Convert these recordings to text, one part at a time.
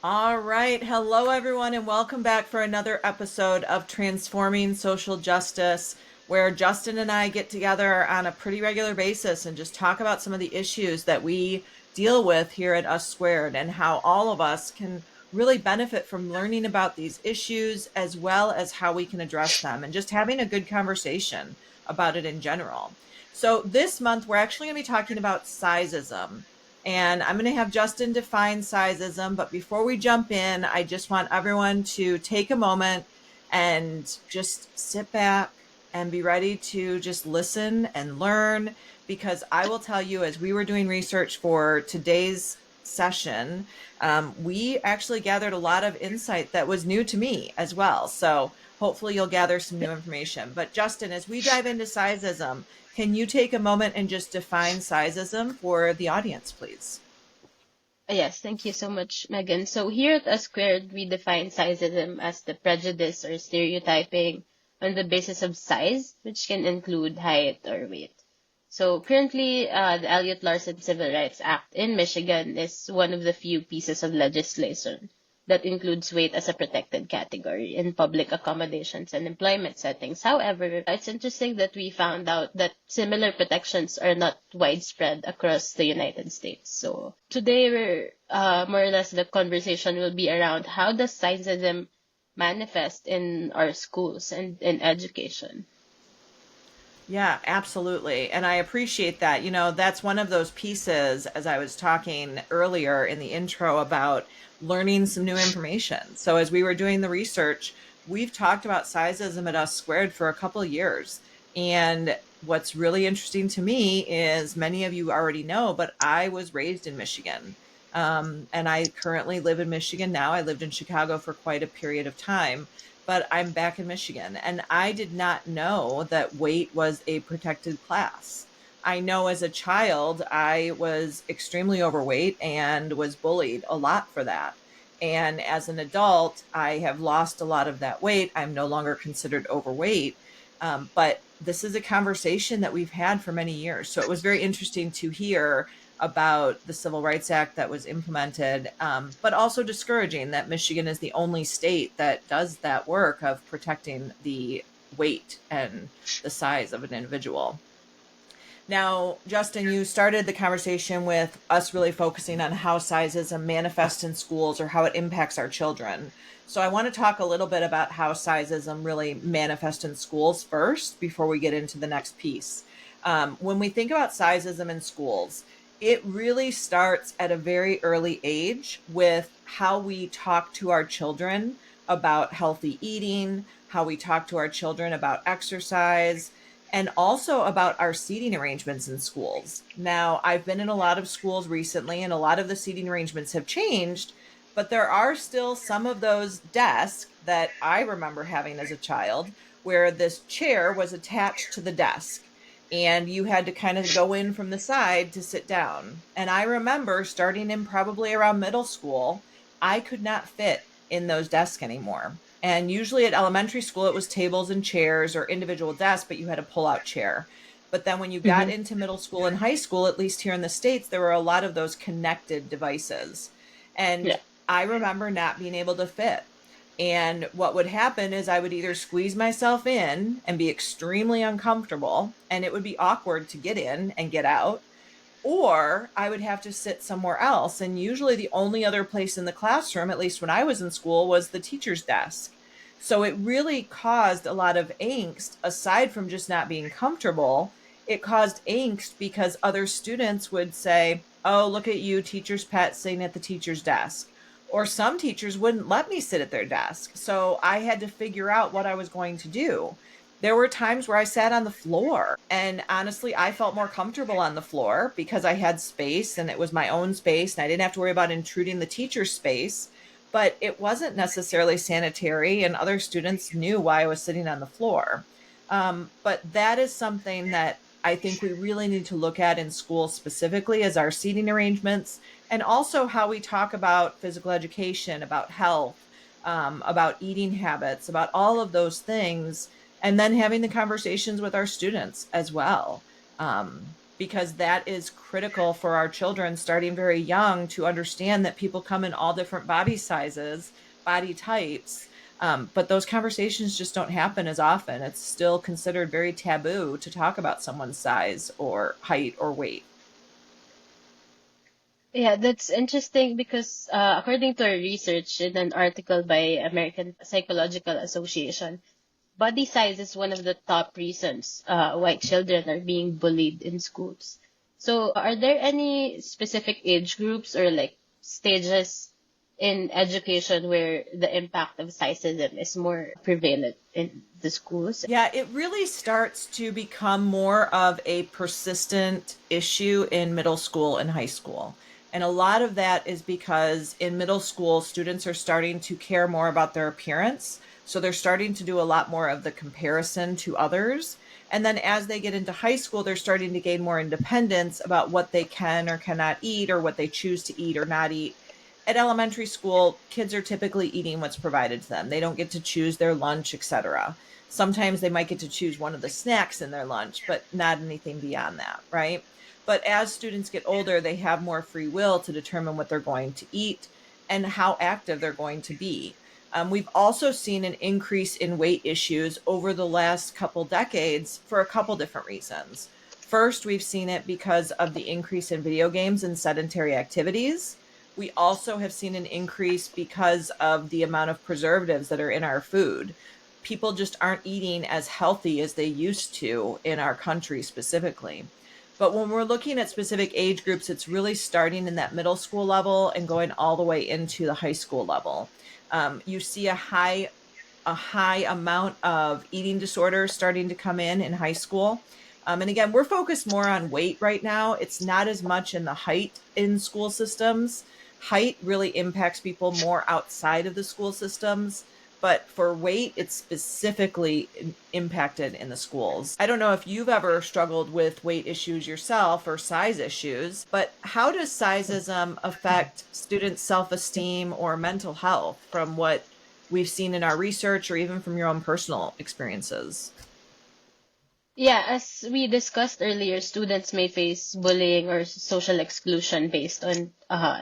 All right. Hello, everyone, and welcome back for another episode of Transforming Social Justice, where Justin and I get together on a pretty regular basis and just talk about some of the issues that we deal with here at Us Squared and how all of us can really benefit from learning about these issues as well as how we can address them and just having a good conversation about it in general. So, this month, we're actually going to be talking about sizeism. And I'm going to have Justin define sizeism. But before we jump in, I just want everyone to take a moment and just sit back and be ready to just listen and learn. Because I will tell you, as we were doing research for today's session, we actually gathered a lot of insight that was new to me as well. So hopefully you'll gather some new information. But Justin, as we dive into sizeism, can you take a moment and just define sizeism for the audience, please? Yes, thank you so much, Megan. So here at A Squared, we define sizeism as the prejudice or stereotyping on the basis of size, which can include height or weight. So currently, the Elliott-Larsen Civil Rights Act in Michigan is one of the few pieces of legislation that includes weight as a protected category in public accommodations and employment settings. However, it's interesting that we found out that similar protections are not widespread across the United States. So today, more or less the conversation will be around how does sexism manifest in our schools and in education. Yeah, absolutely. And I appreciate that. That's one of those pieces, as I was talking earlier in the intro about learning some new information. So, as we were doing the research, we've talked about sizeism at Us Squared for a couple of years. And what's really interesting to me is many of you already know, but I was raised in Michigan. And I currently live in Michigan now. I lived in Chicago for quite a period of time, but I'm back in Michigan. And I did not know that weight was a protected class. I know as a child, I was extremely overweight and was bullied a lot for that. And as an adult, I have lost a lot of that weight. I'm no longer considered overweight. But this is a conversation that we've had for many years. So it was very interesting to hear about the Civil Rights Act that was implemented, but also discouraging that Michigan is the only state that does that work of protecting the weight and the size of an individual. Now, Justin, you started the conversation with us really focusing on how sizeism manifests in schools or how it impacts our children. So I want to talk a little bit about how sizeism really manifests in schools first before we get into the next piece. When we think about sizeism in schools, it really starts at a very early age with how we talk to our children about healthy eating, how we talk to our children about exercise, and also about our seating arrangements in schools. Now, I've been in a lot of schools recently, and a lot of the seating arrangements have changed, but there are still some of those desks that I remember having as a child where this chair was attached to the desk and you had to kind of go in from the side to sit down. And I remember starting in probably around middle school, I could not fit in those desks anymore. And usually at elementary school, it was tables and chairs or individual desks, but you had a pull out chair. But then when you got Mm-hmm. into middle school and high school, at least here in the States, there were a lot of those connected devices. And Yeah. I remember not being able to fit. And what would happen is I would either squeeze myself in and be extremely uncomfortable, and it would be awkward to get in and get out, or I would have to sit somewhere else. And usually the only other place in the classroom, at least when I was in school, was the teacher's desk. So it really caused a lot of angst aside from just not being comfortable. It caused angst because other students would say, "Oh, look at you, teacher's pet sitting at the teacher's desk." Or some teachers wouldn't let me sit at their desk. So I had to figure out what I was going to do. There were times where I sat on the floor, and honestly, I felt more comfortable on the floor because I had space and it was my own space and I didn't have to worry about intruding the teacher's space. But it wasn't necessarily sanitary, and other students knew why I was sitting on the floor. But that is something that I think we really need to look at in schools specifically as our seating arrangements and also how we talk about physical education, about health, about eating habits, about all of those things, and then having the conversations with our students as well. Um, because that is critical for our children starting very young to understand that people come in all different body sizes, body types. But those conversations just don't happen as often. It's still considered very taboo to talk about someone's size or height or weight. Yeah, that's interesting because according to our research in an article by American Psychological Association, body size is one of the top reasons why children are being bullied in schools. So, are there any specific age groups or like stages in education where the impact of sizeism is more prevalent in the schools? Yeah, it really starts to become more of a persistent issue in middle school and high school. And a lot of that is because in middle school, students are starting to care more about their appearance. So they're starting to do a lot more of the comparison to others. And then as they get into high school, they're starting to gain more independence about what they can or cannot eat or what they choose to eat or not eat. At elementary school, kids are typically eating what's provided to them. They don't get to choose their lunch, etc. Sometimes they might get to choose one of the snacks in their lunch, but not anything beyond that, right? But as students get older, they have more free will to determine what they're going to eat and how active they're going to be. We've also seen an increase in weight issues over the last couple decades for a couple different reasons. First, we've seen it because of the increase in video games and sedentary activities. We also have seen an increase because of the amount of preservatives that are in our food. People just aren't eating as healthy as they used to in our country specifically. But when we're looking at specific age groups, it's really starting in that middle school level and going all the way into the high school level. You see a high amount of eating disorders starting to come in high school. And again, we're focused more on weight right now. It's not as much in the height in school systems. Height really impacts people more outside of the school systems. But for weight, it's specifically impacted in the schools. I don't know if you've ever struggled with weight issues yourself or size issues, but how does sizeism affect students' self-esteem or mental health from what we've seen in our research or even from your own personal experiences? Yeah, as we discussed earlier, students may face bullying or social exclusion based on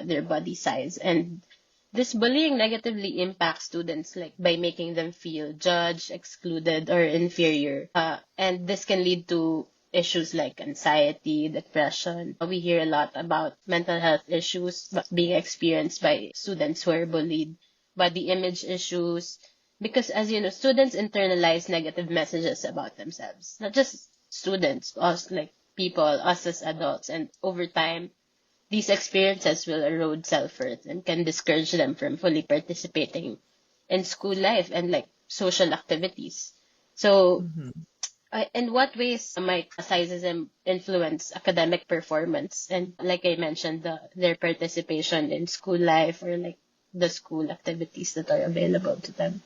their body size. And this bullying negatively impacts students like by making them feel judged, excluded, or inferior. And this can lead to issues like anxiety, depression. We hear a lot about mental health issues being experienced by students who are bullied, body image issues, because as you know, students internalize negative messages about themselves. Not just students, us like people, us as adults, and over time, these experiences will erode self-worth and can discourage them from fully participating in school life and like social activities. So, Mhm. in what ways might sizeism influence academic performance and, like I mentioned, their participation in school life or like the school activities that are available to them?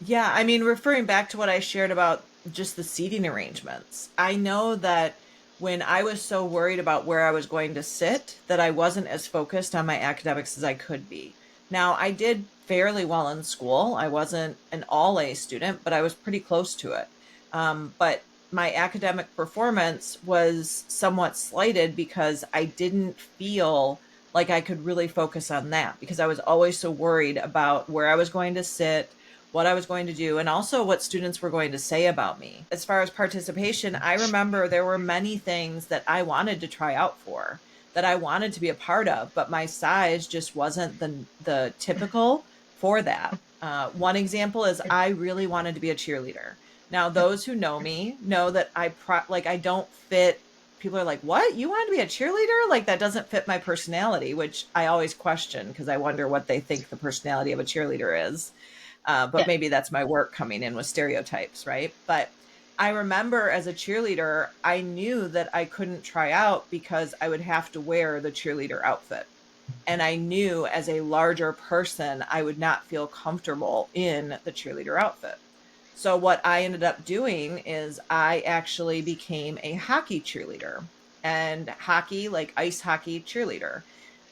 Yeah, I mean, referring back to what I shared about just the seating arrangements, I know that when I was so worried about where I was going to sit, that I wasn't as focused on my academics as I could be. Now, I did fairly well in school. I wasn't an all A student, but I was pretty close to it. But my academic performance was somewhat slighted because I didn't feel like I could really focus on that because I was always so worried about where I was going to sit, what I was going to do, and also what students were going to say about me. As far as participation, I remember there were many things that I wanted to try out for, that I wanted to be a part of, but my size just wasn't the typical for that. One example is I really wanted to be a cheerleader. Now, those who know me know that I don't fit. People are like, "What? You want to be a cheerleader?" Like that doesn't fit my personality, which I always question because I wonder what they think the personality of a cheerleader is. But Yeah. maybe that's my work coming in with stereotypes, right? But I remember as a cheerleader, I knew that I couldn't try out because I would have to wear the cheerleader outfit. And I knew as a larger person, I would not feel comfortable in the cheerleader outfit. So, what I ended up doing is I actually became a hockey cheerleader and hockey, like ice hockey cheerleader.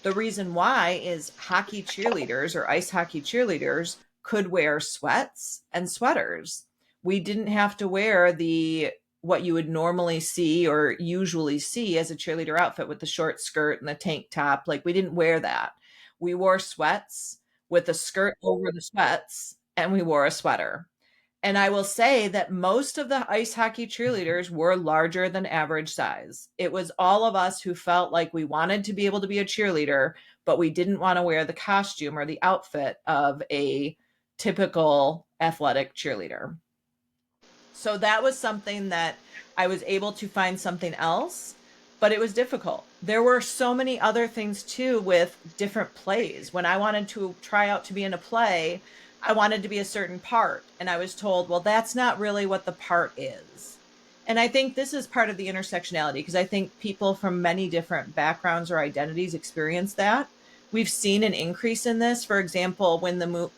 The reason why is hockey cheerleaders or ice hockey cheerleaders could wear sweats and sweaters. We didn't have to wear the what you would normally see or usually see as a cheerleader outfit with the short skirt and the tank top. Like, we didn't wear that. We wore sweats with a skirt over the sweats, and we wore a sweater. And I will say that most of the ice hockey cheerleaders were larger than average size. It was all of us who felt like we wanted to be able to be a cheerleader, but we didn't want to wear the costume or the outfit of a typical athletic cheerleader. So that was something that I was able to find something else, but it was difficult. There were so many other things too with different plays. When I wanted to try out to be in a play, I wanted to be a certain part. And I was told, well, that's not really what the part is. And I think this is part of the intersectionality, because I think people from many different backgrounds or identities experience that. We've seen an increase in this. For example, when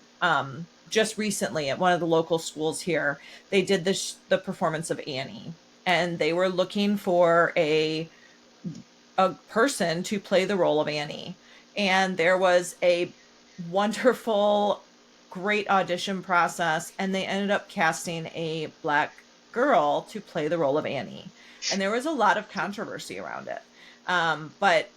just recently at one of the local schools here, they did the performance of Annie, and they were looking for a person to play the role of Annie. And there was a wonderful, great audition process, and they ended up casting a Black girl to play the role of Annie. And there was a lot of controversy around it. But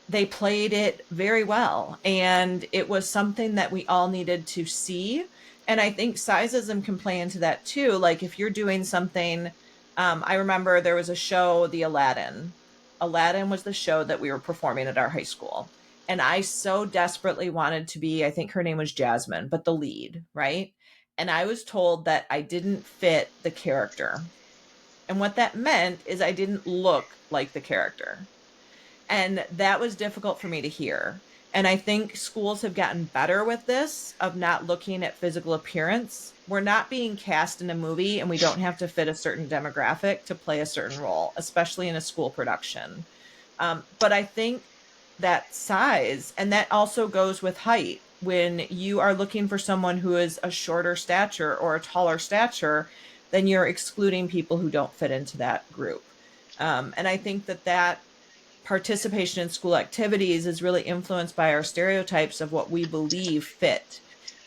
they played it very well. And it was something that we all needed to see. And I think sizeism can play into that too. Like, if you're doing something, I remember there was a show, the Aladdin. Aladdin was the show that we were performing at our high school. And I so desperately wanted to be, I think her name was Jasmine, but the lead, right? And I was told that I didn't fit the character. And what that meant is I didn't look like the character. And that was difficult for me to hear. And I think schools have gotten better with this, of not looking at physical appearance. We're not being cast in a movie, and we don't have to fit a certain demographic to play a certain role, especially in a school production. But I think that size, and that also goes with height. When you are looking for someone who is a shorter stature or a taller stature, then you're excluding people who don't fit into that group. And I think that participation in school activities is really influenced by our stereotypes of what we believe fit.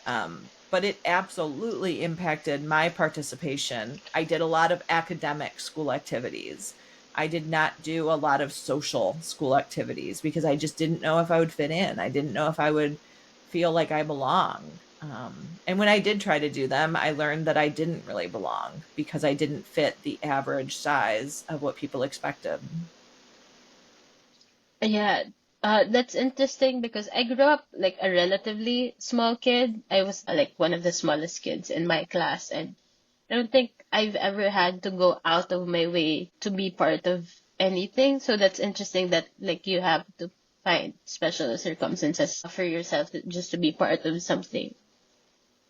But it absolutely impacted my participation. I did a lot of academic school activities. I did not do a lot of social school activities because I just didn't know if I would fit in. I didn't know if I would feel like I belonged. And when I did try to do them, I learned that I didn't really belong because I didn't fit the average size of what people expected. Yeah, that's interesting because I grew up like a relatively small kid. I was like one of the smallest kids in my class, and I don't think I've ever had to go out of my way to be part of anything. So that's interesting that like you have to find special circumstances for yourself just to be part of something,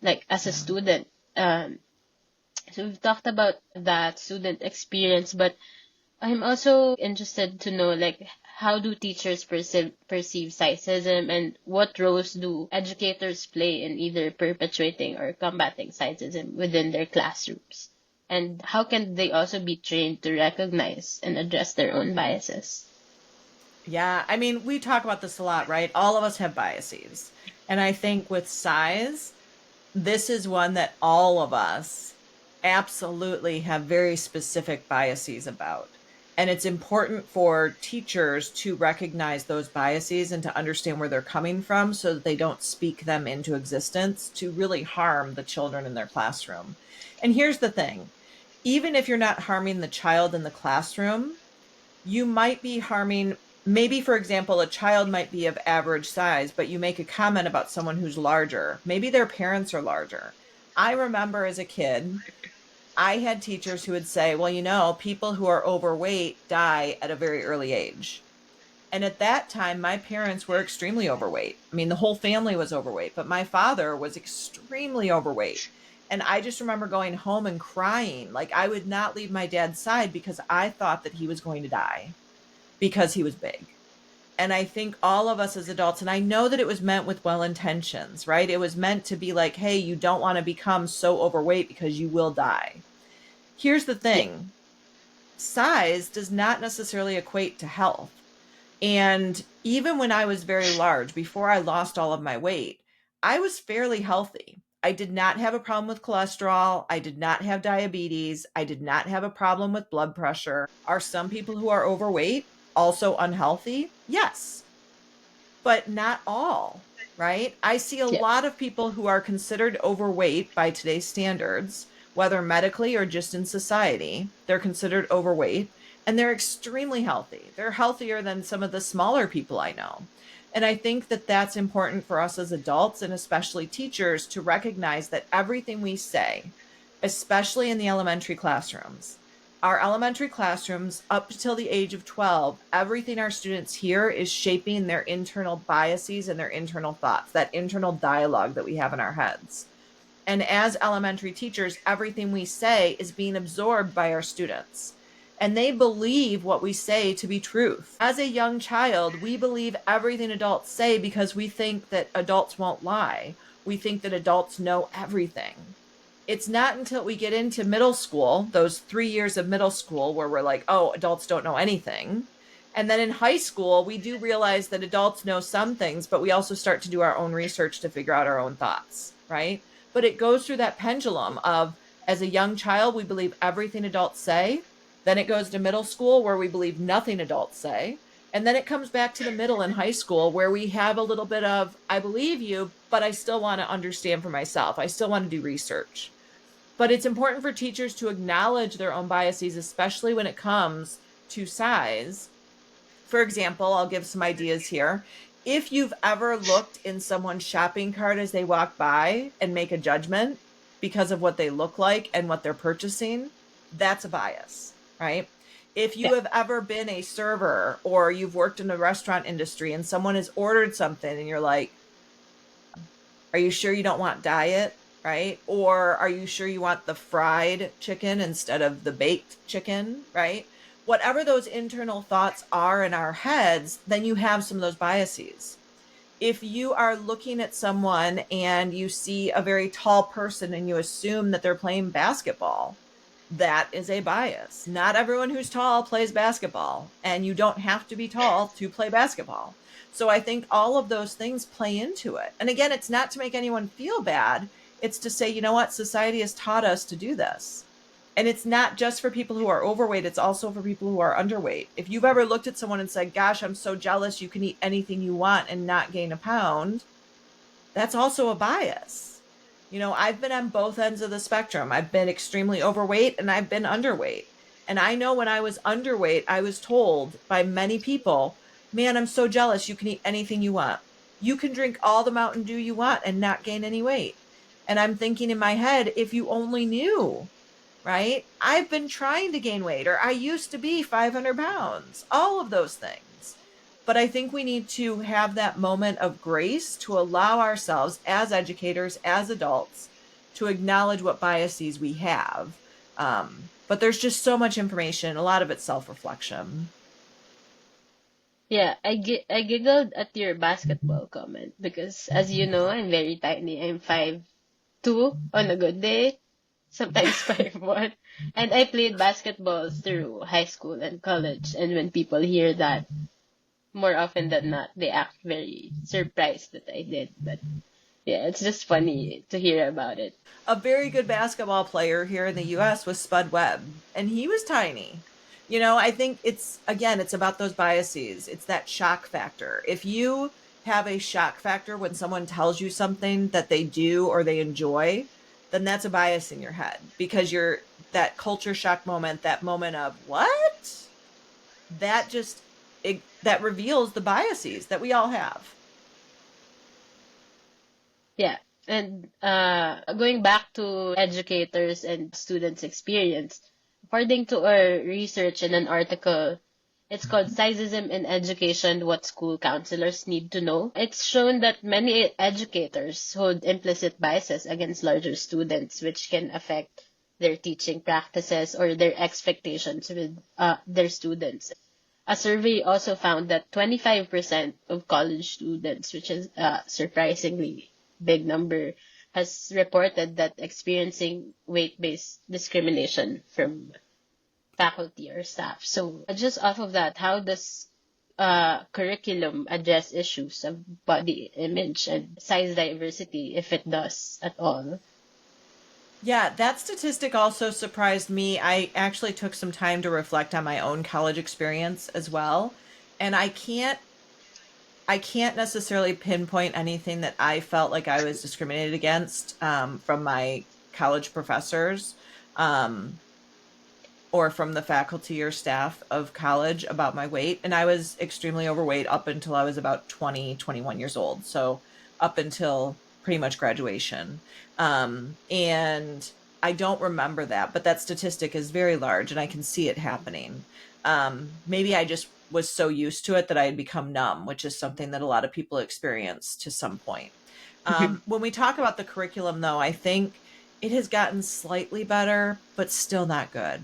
like as a Yeah. student. So we've talked about that student experience, but I'm also interested to know like how do teachers perceive sexism, and what roles do educators play in either perpetuating or combating sexism within their classrooms? And how can they also be trained to recognize and address their own biases? Yeah, I mean, we talk about this a lot, right? All of us have biases. And I think with size, this is one that all of us absolutely have very specific biases about. And it's important for teachers to recognize those biases and to understand where they're coming from so that they don't speak them into existence to really harm the children in their classroom. And here's the thing, even if you're not harming the child in the classroom, you might be harming, maybe, for example, a child might be of average size, but you make a comment about someone who's larger. Maybe their parents are larger. I remember as a kid, I had teachers who would say, well, people who are overweight die at a very early age. And at that time, my parents were extremely overweight. I mean, the whole family was overweight, but my father was extremely overweight. And I just remember going home and crying. Like, I would not leave my dad's side because I thought that he was going to die because he was big. And I think all of us as adults, and I know that it was meant with well intentions, right? It was meant to be like, hey, you don't want to become so overweight because you will die. Here's the Yeah. thing, size does not necessarily equate to health. And even when I was very large, before I lost all of my weight, I was fairly healthy. I did not have a problem with cholesterol. I did not have diabetes. I did not have a problem with blood pressure. Are some people who are overweight also unhealthy? Yes, but not all, right? I see a Yeah. lot of people who are considered overweight by today's standards, whether medically or just in society. They're considered overweight and they're extremely healthy. They're healthier than some of the smaller people I know. And I think that that's important for us as adults and especially teachers to recognize that everything we say, especially in the elementary classrooms, our elementary classrooms up until the age of 12, everything our students hear is shaping their internal biases and their internal thoughts, that internal dialogue that we have in our heads. And as elementary teachers, everything we say is being absorbed by our students. And they believe what we say to be truth. As a young child, we believe everything adults say because we think that adults won't lie. We think that adults know everything. It's not until we get into middle school, those 3 years of middle school, where we're like, oh, adults don't know anything. And then in high school, we do realize that adults know some things, but we also start to do our own research to figure out our own thoughts, right? But it goes through that pendulum of, as a young child, we believe everything adults say. Then it goes to middle school where we believe nothing adults say. And then it comes back to the middle in high school where we have a little bit of, I believe you, but I still want to understand for myself. I still want to do research. But it's important for teachers to acknowledge their own biases, especially when it comes to size. For example, I'll give some ideas here. If you've ever looked in someone's shopping cart as they walk by and make a judgment because of what they look like and what they're purchasing, that's a bias, right? If Yeah. you have ever been a server or you've worked in the restaurant industry and someone has ordered something and you're like, are you sure you don't want diet? Right? Or are you sure you want the fried chicken instead of the baked chicken? Right? Whatever those internal thoughts are in our heads, then you have some of those biases. If you are looking at someone and you see a very tall person and you assume that they're playing basketball, that is a bias. Not everyone who's tall plays basketball, and you don't have to be tall to play basketball. So I think all of those things play into it. And again, it's not to make anyone feel bad. It's to say, you know what? Society has taught us to do this. And it's not just for people who are overweight, it's also for people who are underweight. If you've ever looked at someone and said, gosh, I'm so jealous you can eat anything you want and not gain a pound, that's also a bias. I've been on both ends of the spectrum. I've been extremely overweight and I've been underweight. And I know when I was underweight, I was told by many people, man, I'm so jealous. You can eat anything you want. You can drink all the Mountain Dew you want and not gain any weight. And I'm thinking in my head, if you only knew, right? I've been trying to gain weight, or I used to be 500 pounds, all of those things. But I think we need to have that moment of grace to allow ourselves as educators, as adults, to acknowledge what biases we have. But there's just so much information, a lot of it's self-reflection. Yeah, I giggled at your basketball comment because, as you know, I'm very tiny. I'm 5'2" on a good day, sometimes 5'1", and I played basketball through high school and college. And when people hear that, more often than not, they act very surprised that I did. But yeah, it's just funny to hear about it. A very good basketball player here in the US was Spud Webb, and he was tiny. I think it's about those biases. It's that shock factor. If you have a shock factor when someone tells you something that they do or they enjoy, then that's a bias in your head because you're that culture shock moment, that moment of what? That just that reveals the biases that we all have. Yeah. And going back to educators and students' experience, according to our research in an article, it's called Sizeism in Education, What School Counselors Need to Know. It's shown that many educators hold implicit biases against larger students, which can affect their teaching practices or their expectations with their students. A survey also found that 25% of college students, which is a surprisingly big number, has reported that experiencing weight-based discrimination from faculty or staff. So just off of that, how does curriculum address issues of body image and size diversity, if it does at all? Yeah, that statistic also surprised me. I actually took some time to reflect on my own college experience as well. And I can't necessarily pinpoint anything that I felt like I was discriminated against from my college professors um, or from the faculty or staff of college about my weight. And I was extremely overweight up until I was about 20, 21 years old. So up until pretty much graduation. And I don't remember that, but that statistic is very large and I can see it happening. Maybe I just was so used to it that I had become numb, which is something that a lot of people experience to some point. When we talk about the curriculum, though, I think it has gotten slightly better, but still not good.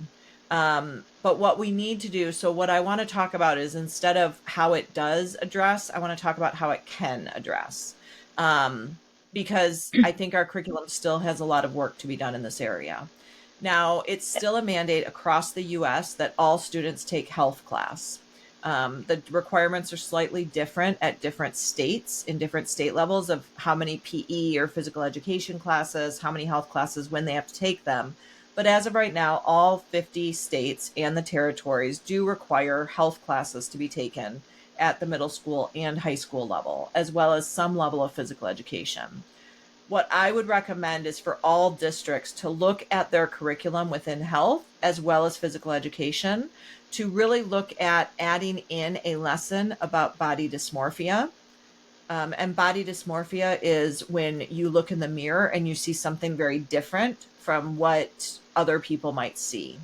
But what we need to do, so what I want to talk about is instead of how it does address, I want to talk about how it can address. Um, because I think our curriculum still has a lot of work to be done in this area. Now, it's still a mandate across the US that all students take health class. The requirements are slightly different at different states in different state levels of how many PE or physical education classes, how many health classes, when they have to take them. But as of right now, all 50 states and the territories do require health classes to be taken at the middle school and high school level, as well as some level of physical education. What I would recommend is for all districts to look at their curriculum within health as well as physical education to really look at adding in a lesson about body dysmorphia. And body dysmorphia is when you look in the mirror and you see something very different from what other people might see.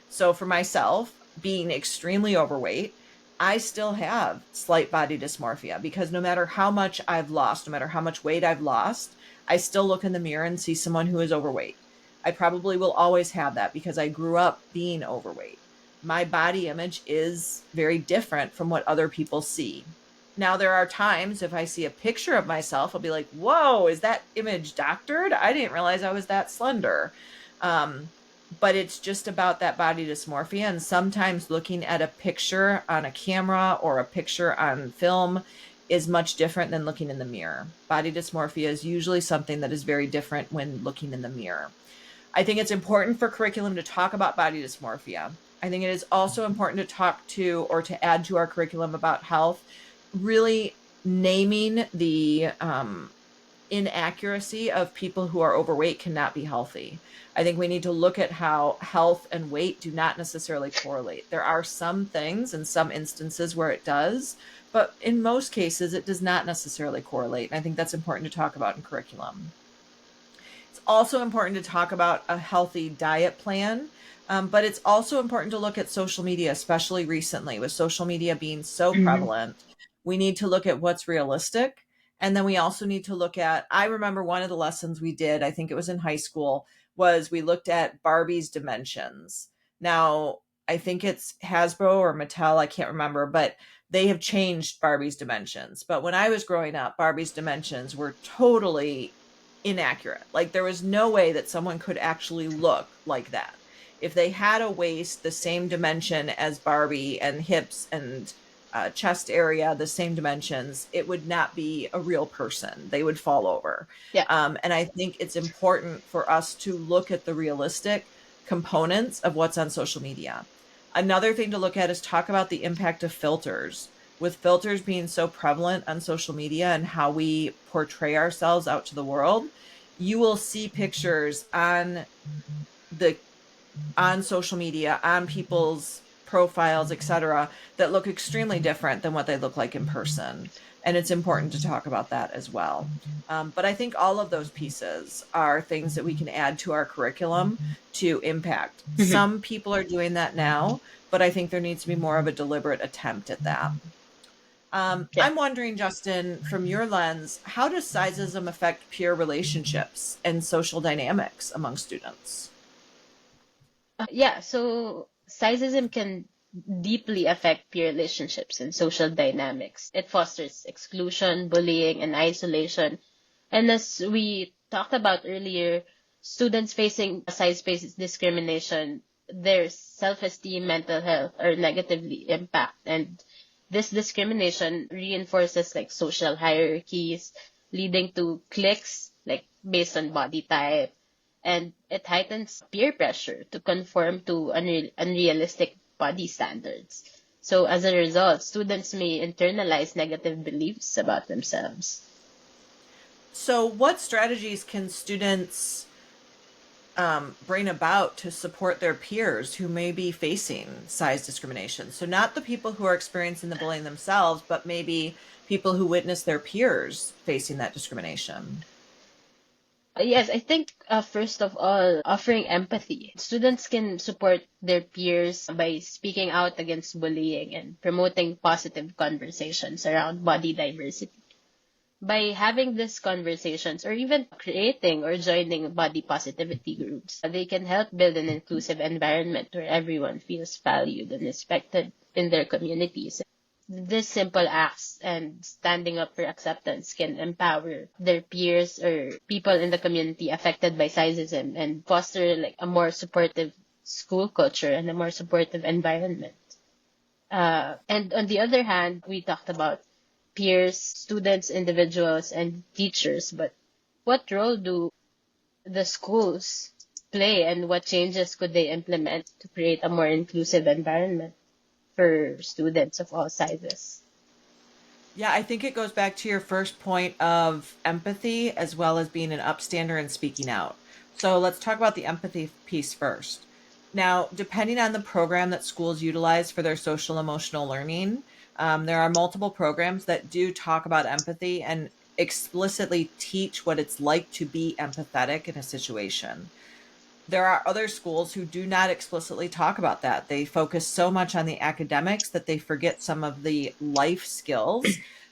So for myself, being extremely overweight, I still have slight body dysmorphia because no matter how much I've lost, no matter how much weight I've lost, I still look in the mirror and see someone who is overweight. I probably will always have that because I grew up being overweight. My body image is very different from what other people see. Now, there are times if I see a picture of myself, I'll be like, whoa, is that image doctored? I didn't realize I was that slender. Um, but it's just about that body dysmorphia. And sometimes looking at a picture on a camera or a picture on film is much different than looking in the mirror. Body dysmorphia is usually something that is very different when looking in the mirror. I think it's important for curriculum to talk about body dysmorphia. I think it is also important to talk to or to add to our curriculum about health, really naming the inaccuracy of people who are overweight cannot be healthy. I think we need to look at how health and weight do not necessarily correlate. There are some things in some instances where it does, but in most cases, it does not necessarily correlate. And I think that's important to talk about in curriculum. It's also important to talk about a healthy diet plan, but it's also important to look at social media, especially recently with social media being so Mhm. prevalent. We need to look at what's realistic. And then we also need to look at, I remember one of the lessons we did, I think it was in high school, was we looked at Barbie's dimensions. Now, I think it's Hasbro or Mattel, I can't remember, but they have changed Barbie's dimensions. But when I was growing up, Barbie's dimensions were totally inaccurate. Like there was no way that someone could actually look like that. If they had a waist the same dimension as Barbie and hips and chest area the same dimensions, it would not be a real person. They would fall over. Yeah. And I think it's important for us to look at the realistic components of what's on social media. Another thing to look at is talk about the impact of filters. With filters being so prevalent on social media and how we portray ourselves out to the world, you will see pictures the on social media, on people's profiles, etc., that look extremely different than what they look like in person. And it's important to talk about that as well. But I think all of those pieces are things that we can add to our curriculum to impact. Mhm. Some people are doing that now, but I think there needs to be more of a deliberate attempt at that. Yeah. I'm wondering, Justin, from your lens, how does sizeism affect peer relationships and social dynamics among students? Yeah, so sizeism can deeply affect peer relationships and social dynamics. It fosters exclusion, bullying, and isolation. And as we talked about earlier, students facing size-based discrimination, their self-esteem, mental health are negatively impacted. And This discrimination reinforces like social hierarchies, leading to cliques like based on body type, and it heightens peer pressure to conform to unrealistic body standards. So as a result, students may internalize negative beliefs about themselves. So, what strategies can students bring about to support their peers who may be facing size discrimination? So, not the people who are experiencing the bullying themselves, but maybe people who witness their peers facing that discrimination. Yes, I think first of all, offering empathy. Students can support their peers by speaking out against bullying and promoting positive conversations around body diversity. By having these conversations or even creating or joining body positivity groups, they can help build an inclusive environment where everyone feels valued and respected in their communities. These simple acts and standing up for acceptance can empower their peers or people in the community affected by sizeism and foster like a more supportive school culture and a more supportive environment. And on the other hand, we talked about peers, students, individuals, and teachers, but what role do the schools play and what changes could they implement to create a more inclusive environment for students of all sizes? Yeah, I think it goes back to your first point of empathy as well as being an upstander and speaking out. So let's talk about the empathy piece first. Now, depending on the program that schools utilize for their social emotional learning, there are multiple programs that do talk about empathy and explicitly teach what it's like to be empathetic in a situation. There are other schools who do not explicitly talk about that. They focus so much on the academics that they forget some of the life skills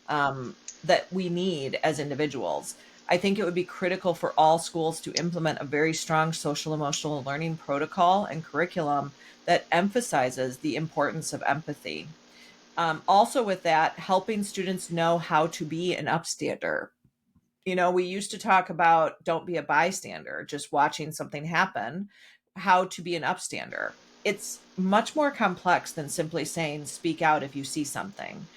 that we need as individuals. I think it would be critical for all schools to implement a very strong social emotional learning protocol and curriculum that emphasizes the importance of empathy. Also, with that, helping students know how to be an upstander. We used to talk about don't be a bystander, just watching something happen, how to be an upstander. It's much more complex than simply saying speak out if you see something.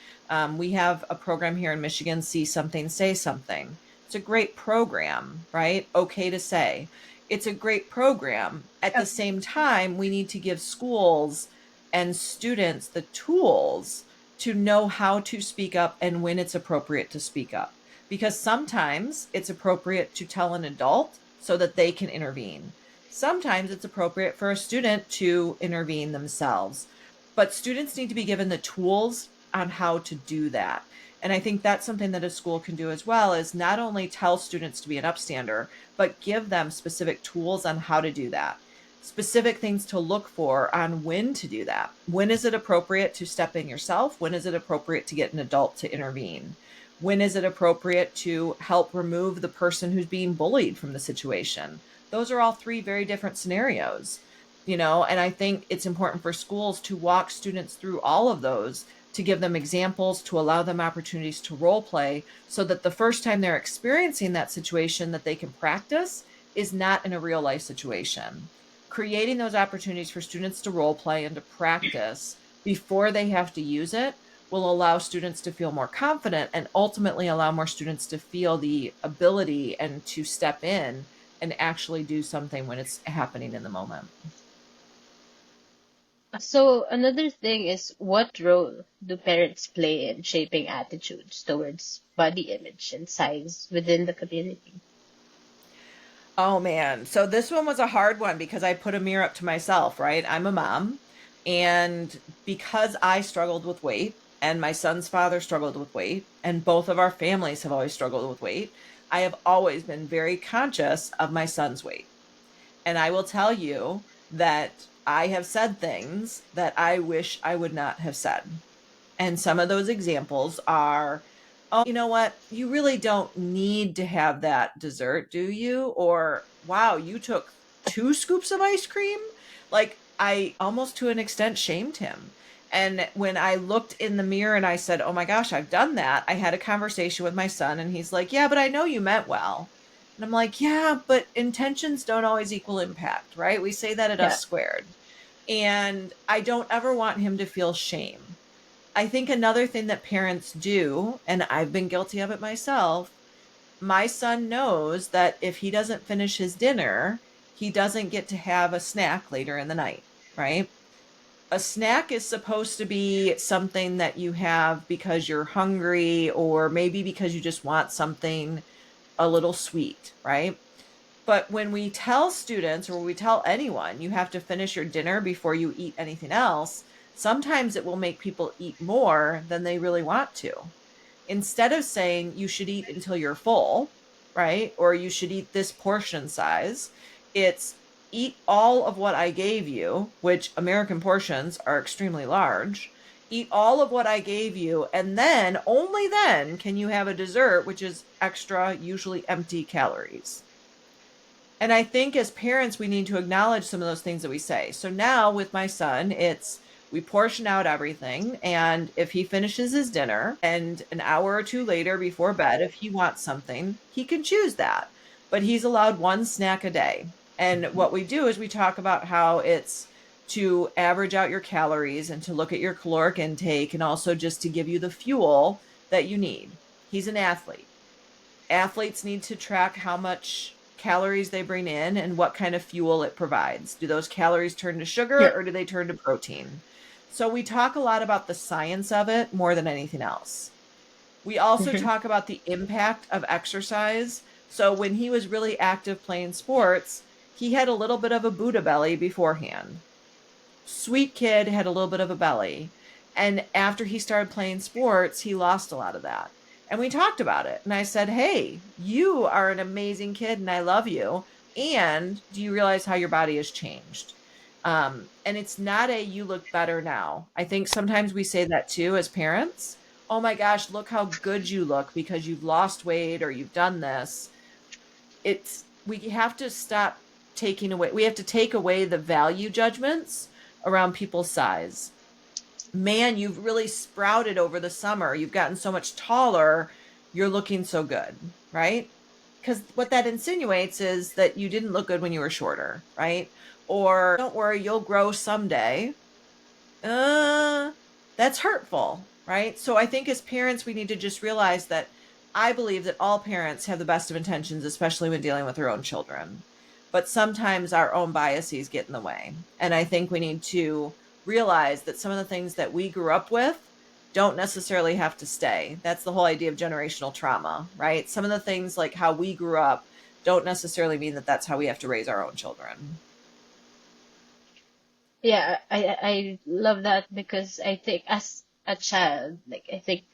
We have a program here in Michigan, See Something, Say Something. It's a great program, right? Okay to say. It's a great program. At the same time, we need to give schools and students the tools to know how to speak up and when it's appropriate to speak up, because sometimes it's appropriate to tell an adult so that they can intervene. Sometimes it's appropriate for a student to intervene themselves. But students need to be given the tools on how to do that. And I think that's something that a school can do as well, is not only tell students to be an upstander, but give them specific tools on how to do that. Specific things to look for on when to do that. When is it appropriate to step in yourself? When is it appropriate to get an adult to intervene? When is it appropriate to help remove the person who's being bullied from the situation? Those are all three very different scenarios, and I think it's important for schools to walk students through all of those, to give them examples, to allow them opportunities to role play, so that the first time they're experiencing that situation that they can practice is not in a real life situation. Creating those opportunities for students to role play and to practice before they have to use it will allow students to feel more confident and ultimately allow more students to feel the ability and to step in and actually do something when it's happening in the moment. So another thing is what role do parents play in shaping attitudes towards body image and size within the community? Oh man. So this one was a hard one because I put a mirror up to myself, right? I'm a mom. And because I struggled with weight and my son's father struggled with weight, and both of our families have always struggled with weight, I have always been very conscious of my son's weight. And I will tell you that I have said things that I wish I would not have said. And some of those examples are, oh, you know what? You really don't need to have that dessert, do you? Or, wow, you took 2 scoops of ice cream? Like, I almost to an extent shamed him. And when I looked in the mirror and I said, oh my gosh, I've done that, I had a conversation with my son and he's like, yeah, but I know you meant well. And I'm like, yeah, but intentions don't always equal impact, right? We say that at Yeah. Us Squared. And I don't ever want him to feel shame. I think another thing that parents do, and I've been guilty of it myself, my son knows that if he doesn't finish his dinner, he doesn't get to have a snack later in the night, right? A snack is supposed to be something that you have because you're hungry or maybe because you just want something a little sweet, right? But when we tell students or we tell anyone you have to finish your dinner before you eat anything else, sometimes it will make people eat more than they really want to. Instead of saying you should eat until you're full, right? Or you should eat this portion size, it's eat all of what I gave you, which American portions are extremely large. Eat all of what I gave you, and then only then can you have a dessert, which is extra, usually empty calories. And I think as parents, we need to acknowledge some of those things that we say. So now with my son, it's we portion out everything. And if he finishes his dinner and an hour or two later before bed, if he wants something, he can choose that. But he's allowed one snack a day. And what we do is we talk about how it's to average out your calories and to look at your caloric intake and also just to give you the fuel that you need. He's an athlete. Athletes need to track how much calories they bring in and what kind of fuel it provides. Do those calories turn to sugar Yeah. or do they turn to protein? So we talk a lot about the science of it more than anything else. We also Hmm. talk about the impact of exercise. So when he was really active playing sports, he had a little bit of a Buddha belly beforehand. Sweet kid, had a little bit of a belly. And after he started playing sports, he lost a lot of that. And we talked about it. And I said, hey, you are an amazing kid and I love you. And do you realize how your body has changed? And it's not a you look better now. I think sometimes we say that too as parents. Oh my gosh, look how good you look because you've lost weight or you've done this. It's we have to stop taking away, we have to take away the value judgments around people's size. Man, you've really sprouted over the summer. You've gotten so much taller. You're looking so good, right? Because what that insinuates is that you didn't look good when you were shorter, right? Or don't worry, you'll grow someday. Uh, that's hurtful, right? So I think as parents, we need to just realize that I believe that all parents have the best of intentions, especially when dealing with their own children. But sometimes our own biases get in the way. And I think we need to realize that some of the things that we grew up with don't necessarily have to stay. That's the whole idea of generational trauma, right? Some of the things like how we grew up don't necessarily mean that that's how we have to raise our own children. Yeah, I love that because I think as a child, like I think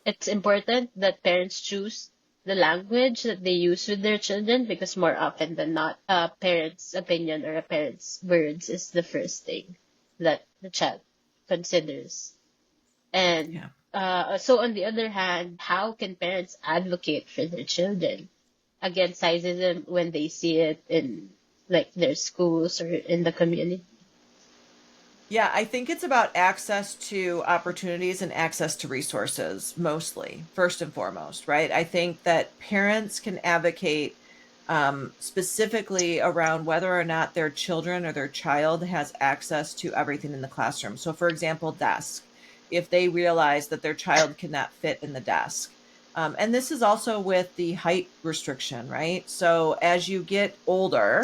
it's important that parents choose the language that they use with their children because more often than not, a parent's opinion or a parent's words is the first thing that the child considers. And Yeah. so, on the other hand, how can parents advocate for their children against sizeism when they see it in like their schools or in the community? Yeah, I think it's about access to opportunities and access to resources, mostly, first and foremost, right? I think that parents can advocate specifically around whether or not their children or their child has access to everything in the classroom. So, for example, desk, if they realize that their child cannot fit in the desk. And this is also with the height restriction, right? So, as you get older,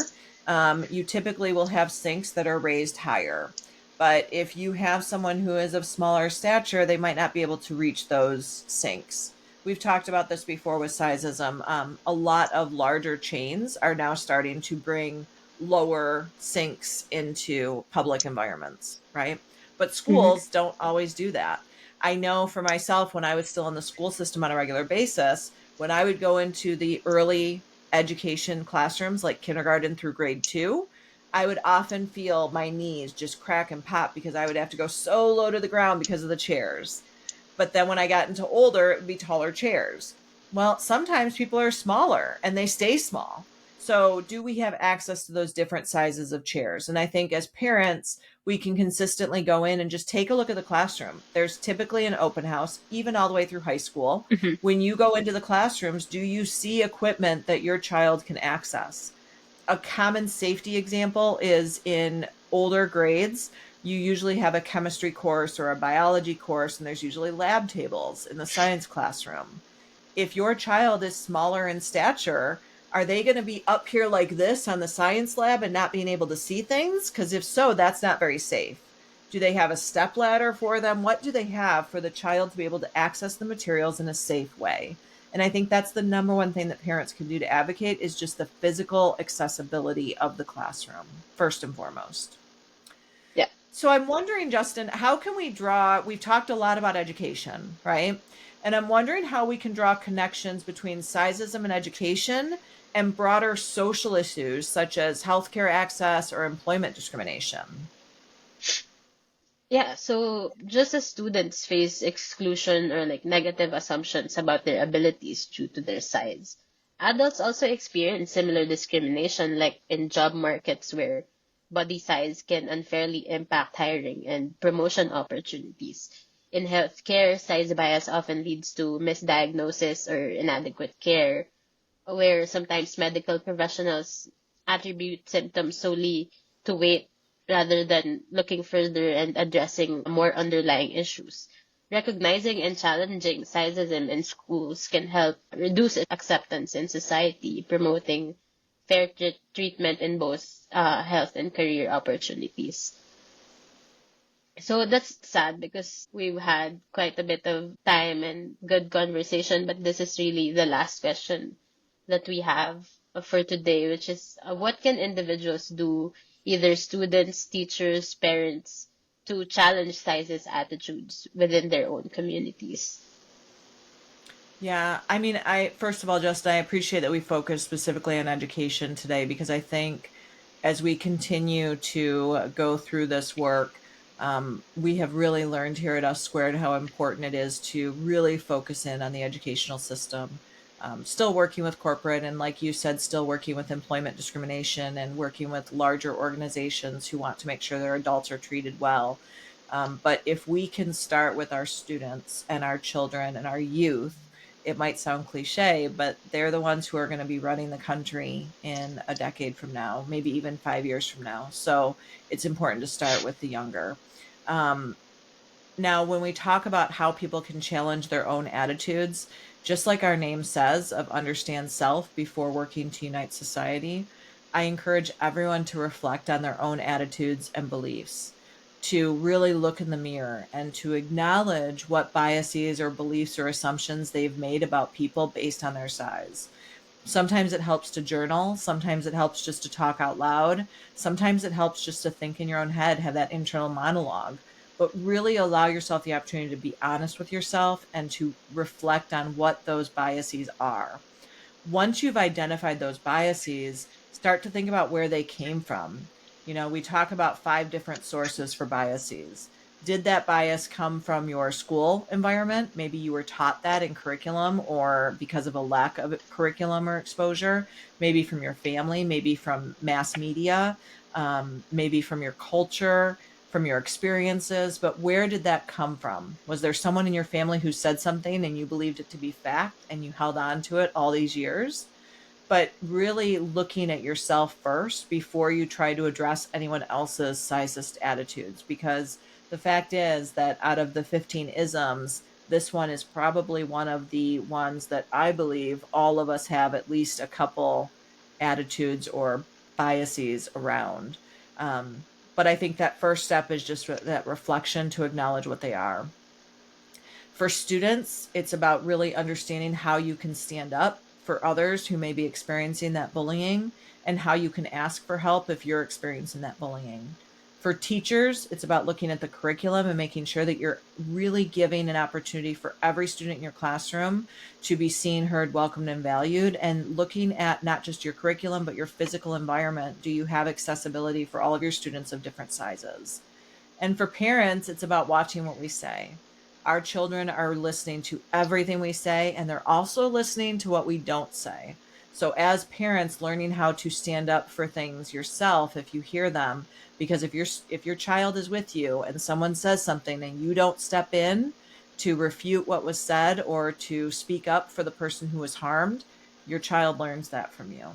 you typically will have sinks that are raised higher. But if you have someone who is of smaller stature, they might not be able to reach those sinks. We've talked about this before with sizeism. A lot of larger chains are now starting to bring lower sinks into public environments, right? But Hmm. schools don't always do that. I know for myself, when I was still in the school system on a regular basis, when I would go into the early education classrooms, like kindergarten through grade two, I would often feel my knees just crack and pop because I would have to go so low to the ground because of the chairs. But then when I got into older, it would be taller chairs. Well, sometimes people are smaller and they stay small. So, do we have access to those different sizes of chairs? And I think as parents, we can consistently go in and just take a look at the classroom. There's typically an open house, even all the way through high school. Hmm. When you go into the classrooms, do you see equipment that your child can access? A common safety example is in older grades. You usually have a chemistry course or a biology course, and there's usually lab tables in the science classroom. If your child is smaller in stature, are they going to be up here like this on the science lab and not being able to see things? Because if so, that's not very safe. Do they have a step ladder for them? What do they have for the child to be able to access the materials in a safe way? And I think that's the number one thing that parents can do to advocate is just the physical accessibility of the classroom, first and foremost. Yeah. So I'm wondering, Justin, how can we draw? We've talked a lot about education, right? And I'm wondering how we can draw connections between sizeism and education and broader social issues such as healthcare access or employment discrimination. Yeah, so just as students face exclusion or like negative assumptions about their abilities due to their size, adults also experience similar discrimination, like in job markets where body size can unfairly impact hiring and promotion opportunities. In healthcare, size bias often leads to misdiagnosis or inadequate care, where sometimes medical professionals attribute symptoms solely to weight rather than looking further and addressing more underlying issues. Recognizing and challenging sizeism in schools can help reduce its acceptance in society, promoting fair treatment in both health and career opportunities. So that's sad because we've had quite a bit of time and good conversation, but this is really the last question that we have for today, which is what can individuals do, either students, teachers, parents, to challenge sizes attitudes within their own communities? Yeah, I mean, I first of all, Justin, I appreciate that we focus specifically on education today because I think as we continue to go through this work, we have really learned here at Us Squared how important it is to really focus in on the educational system. Still working with corporate, and like you said, still working with employment discrimination and working with larger organizations who want to make sure their adults are treated well. But if we can start with our students and our children and our youth, it might sound cliche, but they're the ones who are going to be running the country in a decade from now, maybe even 5 years from now. So it's important to start with the younger. Um, Now, when we talk about how people can challenge their own attitudes, just like our name says, of understand self before working to unite society, I encourage everyone to reflect on their own attitudes and beliefs, to really look in the mirror and to acknowledge what biases or beliefs or assumptions they've made about people based on their size. Sometimes it helps to journal. Sometimes it helps just to talk out loud. Sometimes it helps just to think in your own head, have that internal monologue. But really allow yourself the opportunity to be honest with yourself and to reflect on what those biases are. Once you've identified those biases, start to think about where they came from. You know, we talk about 5 different sources for biases. Did that bias come from your school environment? Maybe you were taught that in curriculum or because of a lack of curriculum or exposure, maybe from your family, maybe from mass media, maybe from your culture, from your experiences, but where did that come from? Was there someone in your family who said something and you believed it to be fact and you held on to it all these years? But really looking at yourself first before you try to address anyone else's sizist attitudes, because the fact is that out of the 15 isms, this one is probably one of the ones that I believe all of us have at least a couple attitudes or biases around. Um, but I think that first step is just that reflection to acknowledge what they are. For students, it's about really understanding how you can stand up for others who may be experiencing that bullying and how you can ask for help if you're experiencing that bullying. For teachers, it's about looking at the curriculum and making sure that you're really giving an opportunity for every student in your classroom to be seen, heard, welcomed, and valued, and looking at not just your curriculum, but your physical environment. Do you have accessibility for all of your students of different sizes? And for parents, it's about watching what we say. Our children are listening to everything we say, and they're also listening to what we don't say. So, as parents, learning how to stand up for things yourself if you hear them, because if your child is with you and someone says something and you don't step in to refute what was said or to speak up for the person who was harmed, your child learns that from you.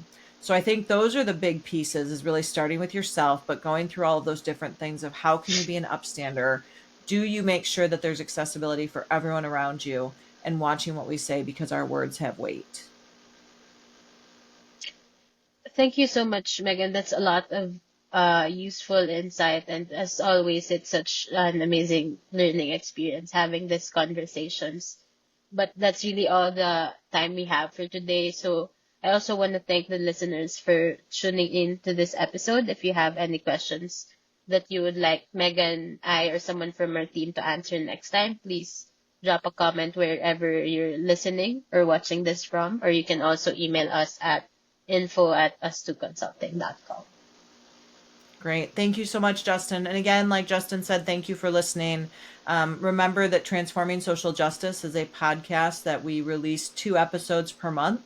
So I think those are the big pieces, is really starting with yourself, but going through all of those different things of how can you be an upstander? Do you make sure that there's accessibility for everyone around you, and watching what we say because our words have weight? Thank you so much, Megan. That's a lot of useful insight. And as always, it's such an amazing learning experience having these conversations. But that's really all the time we have for today. So I also want to thank the listeners for tuning in to this episode. If you have any questions that you would like Megan, I, or someone from our team to answer next time, please drop a comment wherever you're listening or watching this from, or you can also email us at info@us2consulting.com. Great. Thank you so much, Justin. And again, like Justin said, thank you for listening. Remember that Transforming Social Justice is a podcast that we release 2 episodes per month.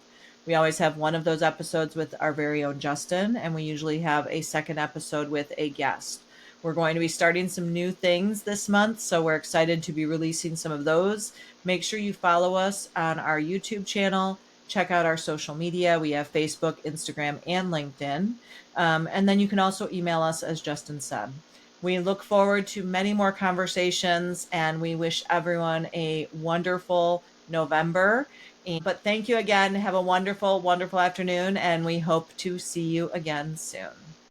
We always have one of those episodes with our very own Justin, and we usually have a second episode with a guest. We're going to be starting some new things this month, so we're excited to be releasing some of those. Make sure you follow us on our YouTube channel. Check out our social media. We have Facebook, Instagram, and LinkedIn. And then you can also email us, as Justin said. We look forward to many more conversations, and we wish everyone a wonderful November. But thank you again. Have a wonderful, wonderful afternoon, and we hope to see you again soon.